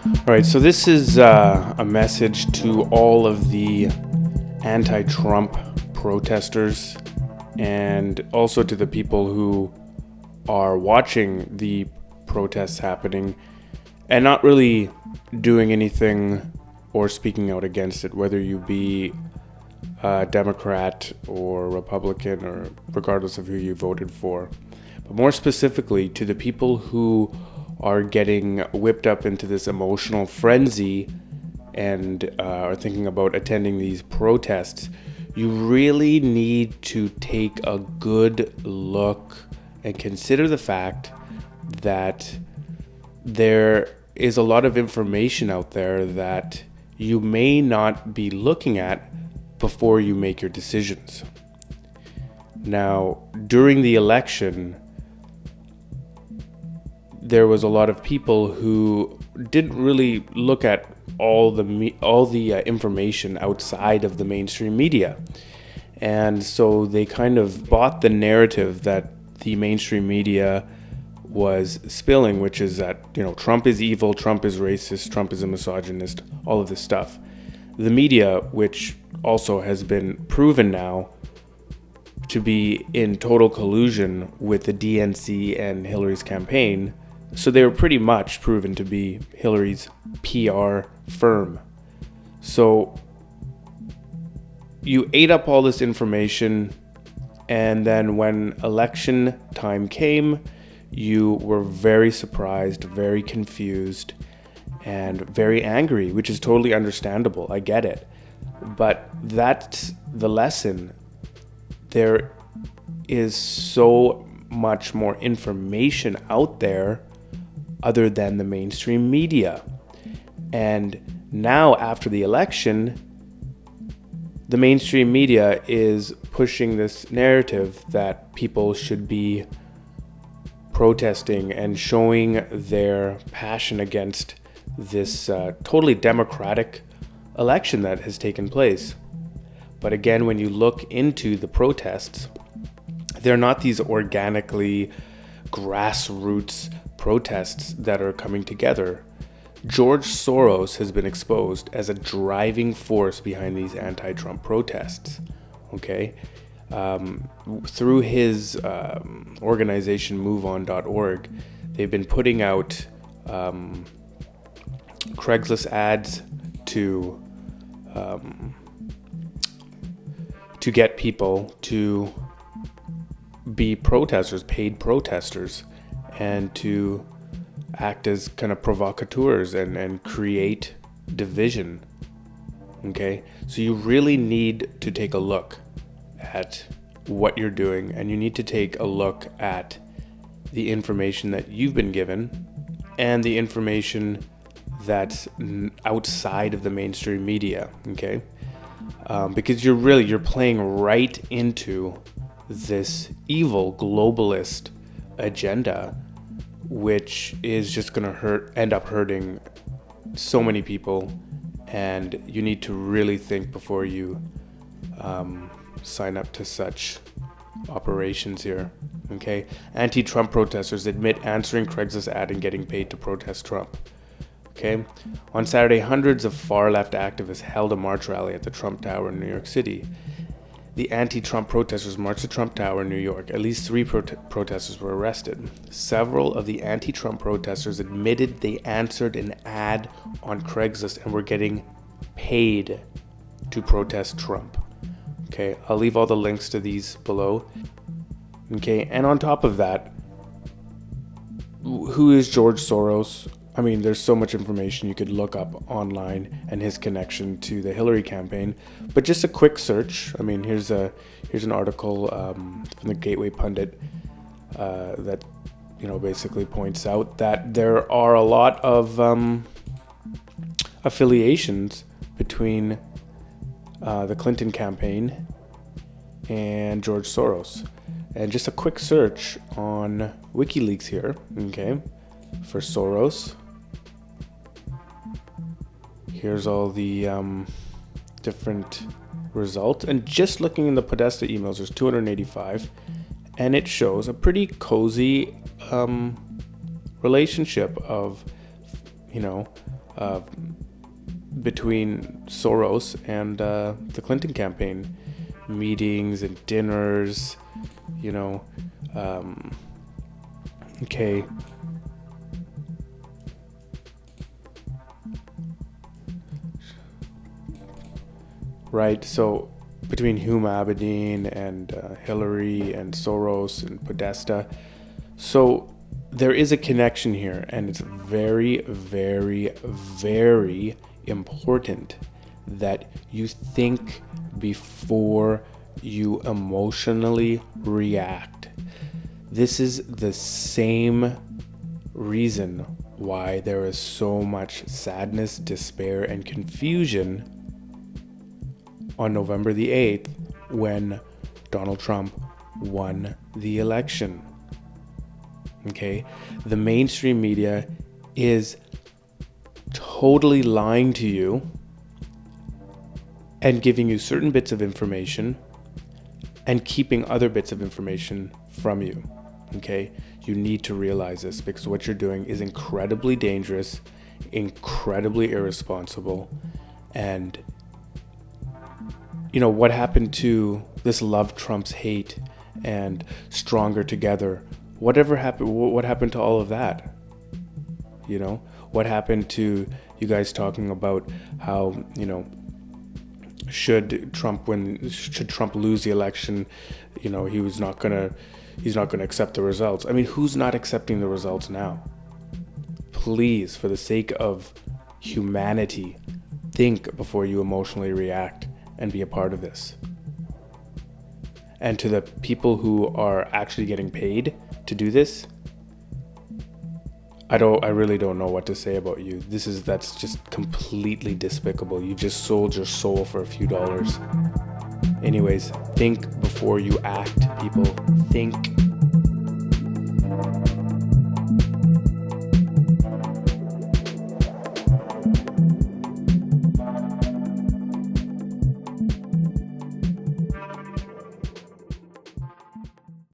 All right, so this is a message to all of the anti-Trump protesters and also to the people who are watching the protests happening and not really doing anything or speaking out against it, whether you be a Democrat or Republican or regardless of who you voted for. But more specifically, to the people who are getting whipped up into this emotional frenzy and are thinking about attending these protests, you really need to take a good look and consider the fact that there is a lot of information out there that you may not be looking at before you make your decisions. Now, during the election, there was a lot of people who didn't really look at all the information outside of the mainstream media. And so they kind of bought the narrative that the mainstream media was spilling, which is that, Trump is evil, Trump is racist, Trump is a misogynist, all of this stuff. The media, which also has been proven now to be in total collusion with the DNC and Hillary's campaign, so they were pretty much proven to be Hillary's PR firm. So you ate up all this information, and then when election time came, you were very surprised, very confused, and very angry, which is totally understandable. I get it. But that's the lesson. There is so much more information out there other than the mainstream media. And now, after the election, the mainstream media is pushing this narrative that people should be protesting and showing their passion against this totally democratic election that has taken place. But again, when you look into the protests, they're not these organically grassroots protests that are coming together. George Soros has been exposed as a driving force behind these anti-Trump protests. Okay? Through his organization MoveOn.org, they've been putting out Craigslist ads to get people to be protesters, paid protesters, and to act as kind of provocateurs and create division. Okay? So you really need to take a look at what you're doing, and you need to take a look at the information that you've been given and the information that's outside of the mainstream media. Okay? Because you're playing right into this evil globalist agenda, which is just going to end up hurting so many people, and you need to really think before you sign up to such operations here. Okay? Anti-Trump protesters admit answering Craigslist ad and getting paid to protest Trump. Okay? On Saturday, hundreds of far-left activists held a march rally at the Trump Tower in New York City. The anti-Trump protesters marched to Trump Tower in New York. At least 3 protesters were arrested. Several of the anti-Trump protesters admitted they answered an ad on Craigslist and were getting paid to protest Trump. Okay, I'll leave all the links to these below. Okay, and on top of that, who is George Soros? I mean, there's so much information you could look up online and his connection to the Hillary campaign. But just a quick search. I mean, here's an article from the Gateway Pundit that basically points out that there are a lot of affiliations between the Clinton campaign and George Soros. And just a quick search on WikiLeaks here, okay, for Soros. Here's all the different results. And just looking in the Podesta emails, there's 285. And it shows a pretty cozy relationship of, between Soros and the Clinton campaign. Meetings and dinners, you know, okay. Right, so between Hume Abedin and Hillary and Soros and Podesta. So there is a connection here, and it's very, very, very important that you think before you emotionally react. This is the same reason why there is so much sadness, despair, and confusion on November the 8th when Donald Trump won the election. Okay? The mainstream media is totally lying to you and giving you certain bits of information and keeping other bits of information from you. Okay? You need to realize this, because what you're doing is incredibly dangerous, incredibly irresponsible. And you know what happened to this Love Trumps Hate and Stronger Together? What happened to all of that? You know, what happened to you guys talking about how, you know, should Trump lose the election, you know, he's not gonna accept the results. I mean, who's not accepting the results now? Please, for the sake of humanity, think before you emotionally react and be a part of this. And to the people who are actually getting paid to do this, I really don't know what to say about you. That's just completely despicable. You just sold your soul for a few dollars. Anyways, think before you act, people. Think